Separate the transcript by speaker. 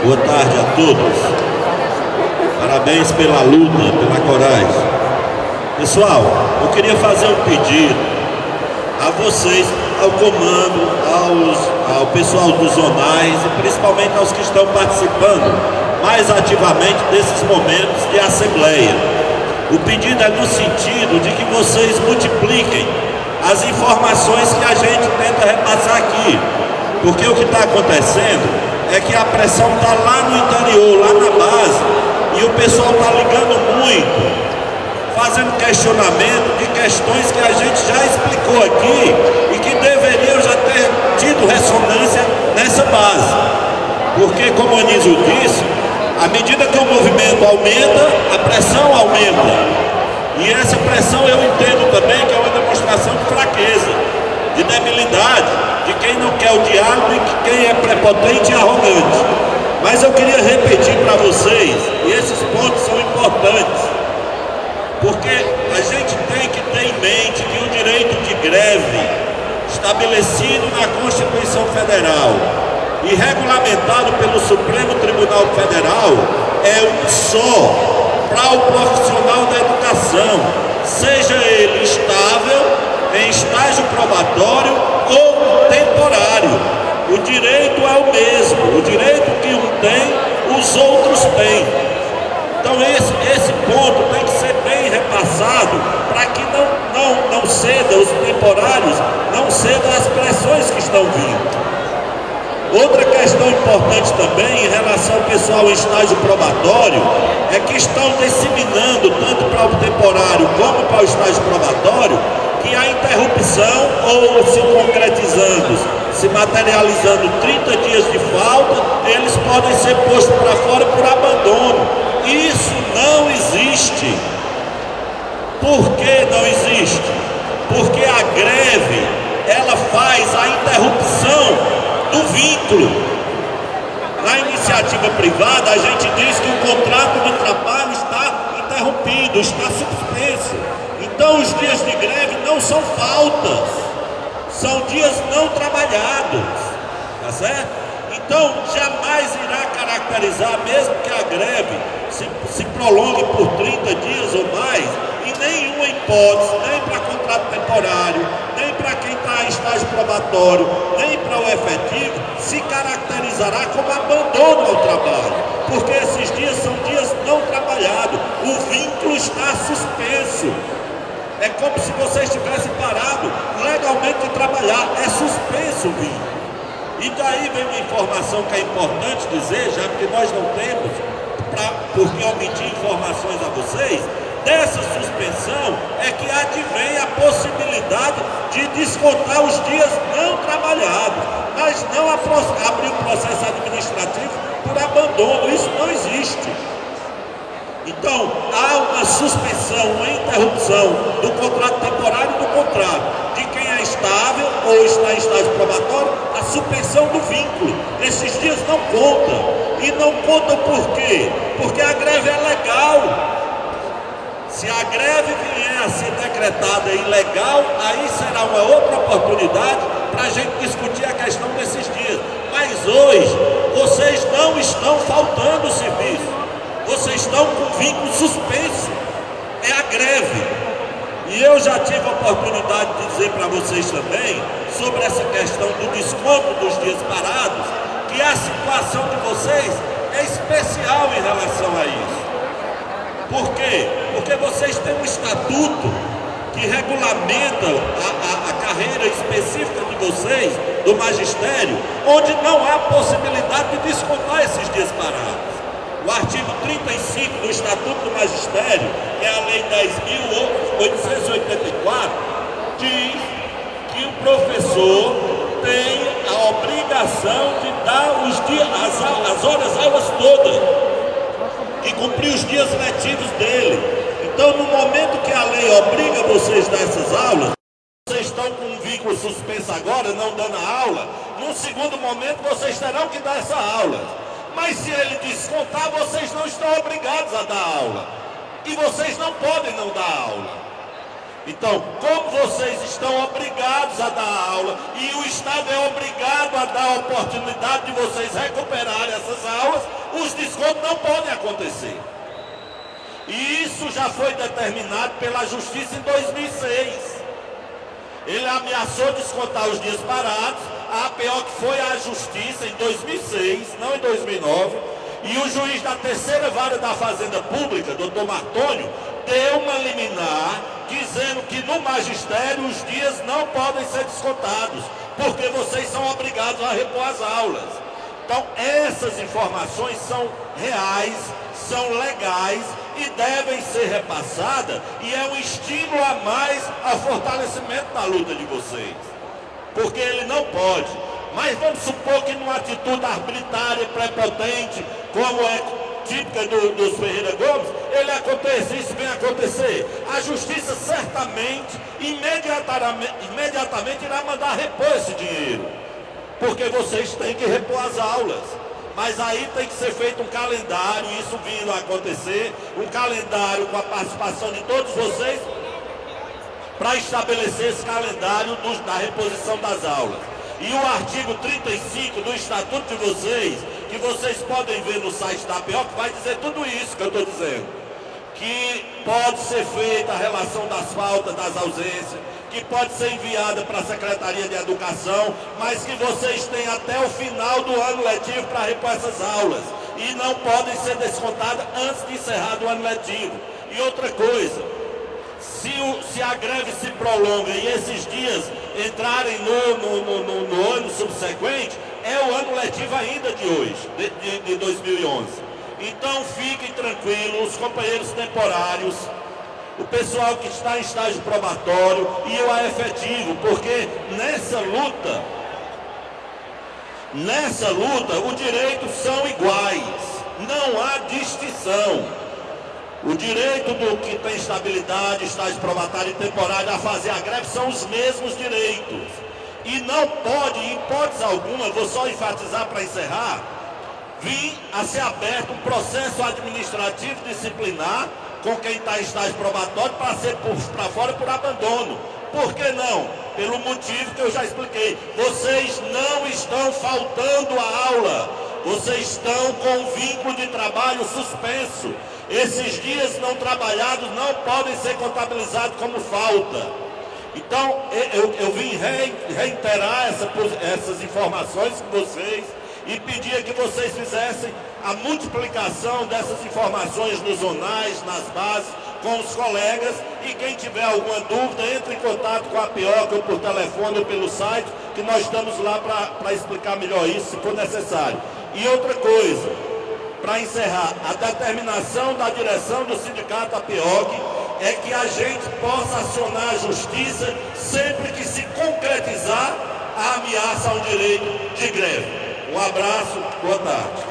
Speaker 1: Boa tarde a todos. Parabéns pela luta, pela coragem. Pessoal, eu queria fazer um pedido a vocês, ao comando, ao pessoal dos zonais e principalmente aos que estão participando mais ativamente desses momentos de assembleia. O pedido é no sentido de que vocês multipliquem as informações que a gente tenta repassar aqui, porque o que está acontecendo é que a pressão está lá no interior, lá na base, e o pessoal está ligando muito, fazendo questionamento de questões que a gente já explicou aqui e que deveriam já ter tido ressonância nessa base. Porque, como o Anísio disse, à medida que o movimento aumenta, a pressão aumenta. E essa pressão eu entendo também que é uma demonstração de fraqueza, de debilidade, de quem não quer o diálogo e de quem é prepotente e arrogante. Mas eu queria repetir para vocês, e esses pontos são importantes, porque a gente tem que ter em mente que o direito de greve, estabelecido na Constituição Federal e regulamentado pelo Supremo Tribunal Federal, é um só para o profissional da educação, seja ele estável, em estágio probatório ou temporário. O direito é o mesmo, o direito que um tem, os outros têm. Então esse ponto tem que ser bem repassado para que não ceda, os temporários não cedam às pressões que estão vindo. Outra questão importante também em relação ao pessoal em estágio probatório é que estão disseminando tanto para o temporário como para o estágio probatório que a interrupção ou se concretizando, se materializando 30 dias de falta, eles podem ser postos para fora por abandono. Isso não existe. Por que não existe? Porque a greve, ela faz a interrupção do vínculo. Na iniciativa privada, a gente diz que o contrato de trabalho está interrompido, está suspenso. Então, os dias de greve não são faltas, são dias não trabalhados, tá certo? Então, jamais irá caracterizar, mesmo que a greve se prolongue por 30 dias ou mais, em nenhuma hipótese, nem para contrato temporário, nem para quem está em estágio probatório, nem para o efetivo, se caracterizará como abandono ao trabalho, porque esses dias são dias não trabalhados, o vínculo está suspenso. É como se vocês tivessem parado legalmente de trabalhar, é suspenso o vínculo. E daí vem uma informação que é importante dizer, já que nós não temos, porque omitir informações a vocês, dessa suspensão é que advém a possibilidade de descontar os dias não trabalhados, mas não abrir um processo administrativo por abandono, isso não existe. Então, há uma suspensão, uma interrupção do contrato temporário e do contrato. De quem é estável ou está em estágio probatório, a suspensão do vínculo. Esses dias não contam. E não contam por quê? Porque a greve é legal. Se a greve vier a ser decretada ilegal, aí será uma outra oportunidade para a gente discutir a questão desses dias. Mas hoje, vocês não estão faltando o serviço. Vocês estão com o vínculo suspenso, é a greve. E eu já tive a oportunidade de dizer para vocês também, sobre essa questão do desconto dos dias parados, que a situação de vocês é especial em relação a isso. Por quê? Porque vocês têm um estatuto que regulamenta a carreira específica de vocês, do magistério, onde não há possibilidade de descontar esses dias parados. O artigo 35 do Estatuto do Magistério, que é a Lei 10.884, diz que o professor tem a obrigação de dar as horas todas e cumprir os dias letivos dele. Então, no momento que a lei obriga vocês a dar essas aulas, vocês estão com um vínculo suspenso agora, não dando a aula, num segundo momento vocês terão que dar essa aula. Mas se ele descontar, vocês não estão obrigados a dar aula. E vocês não podem não dar aula. Então, como vocês estão obrigados a dar aula e o Estado é obrigado a dar a oportunidade de vocês recuperarem essas aulas, os descontos não podem acontecer. E isso já foi determinado pela Justiça em 2006. Ele ameaçou descontar os dias parados, a APO que foi à Justiça em 2006, não em 2009, e o juiz da terceira vara da Fazenda Pública, doutor Martônio, deu uma liminar dizendo que no magistério os dias não podem ser descontados, porque vocês são obrigados a repor as aulas. Então essas informações são reais, são legais e devem ser repassadas, e é um estímulo a mais ao fortalecimento da luta de vocês, porque ele não pode. Mas vamos supor que numa atitude arbitrária e prepotente, como é típica dos Ferreira Gomes, ele aconteça, isso vem acontecer, a Justiça certamente, imediatamente irá mandar repor esse dinheiro, porque vocês têm que repor as aulas. Mas aí tem que ser feito um calendário, isso vindo a acontecer, um calendário com a participação de todos vocês, para estabelecer esse calendário da reposição das aulas. E o artigo 35 do Estatuto de vocês, que vocês podem ver no site da APO, que vai dizer tudo isso que eu estou dizendo. Que pode ser feita a relação das faltas, das ausências, que pode ser enviada para a Secretaria de Educação, mas que vocês têm até o final do ano letivo para repor essas aulas. E não podem ser descontadas antes de encerrar o ano letivo. E outra coisa, se a greve se prolonga e esses dias entrarem no ano subsequente, é o ano letivo ainda de hoje, de 2011. Então fiquem tranquilos, os companheiros temporários, o pessoal que está em estágio probatório e o efetivo, porque nessa luta os direitos são iguais, não há distinção. O direito do que tem estabilidade, estágio probatório e temporário a fazer a greve são os mesmos direitos. E não pode, em hipótese alguma, vou só enfatizar para encerrar, vir a ser aberto um processo administrativo disciplinar com quem está em estágio probatório para ser para fora por abandono. Por que não? Pelo motivo que eu já expliquei. Vocês não estão faltando a aula. Vocês estão com o vínculo de trabalho suspenso. Esses dias não trabalhados não podem ser contabilizados como falta. Então, eu vim reiterar essas informações com vocês e pedia que vocês fizessem a multiplicação dessas informações nos zonais, nas bases, com os colegas, e quem tiver alguma dúvida, entre em contato com a APO, ou por telefone ou pelo site, que nós estamos lá para explicar melhor isso, se for necessário. E outra coisa, para encerrar, a determinação da direção do sindicato APOC é que a gente possa acionar a justiça sempre que se concretizar a ameaça ao direito de greve. Um abraço, boa tarde.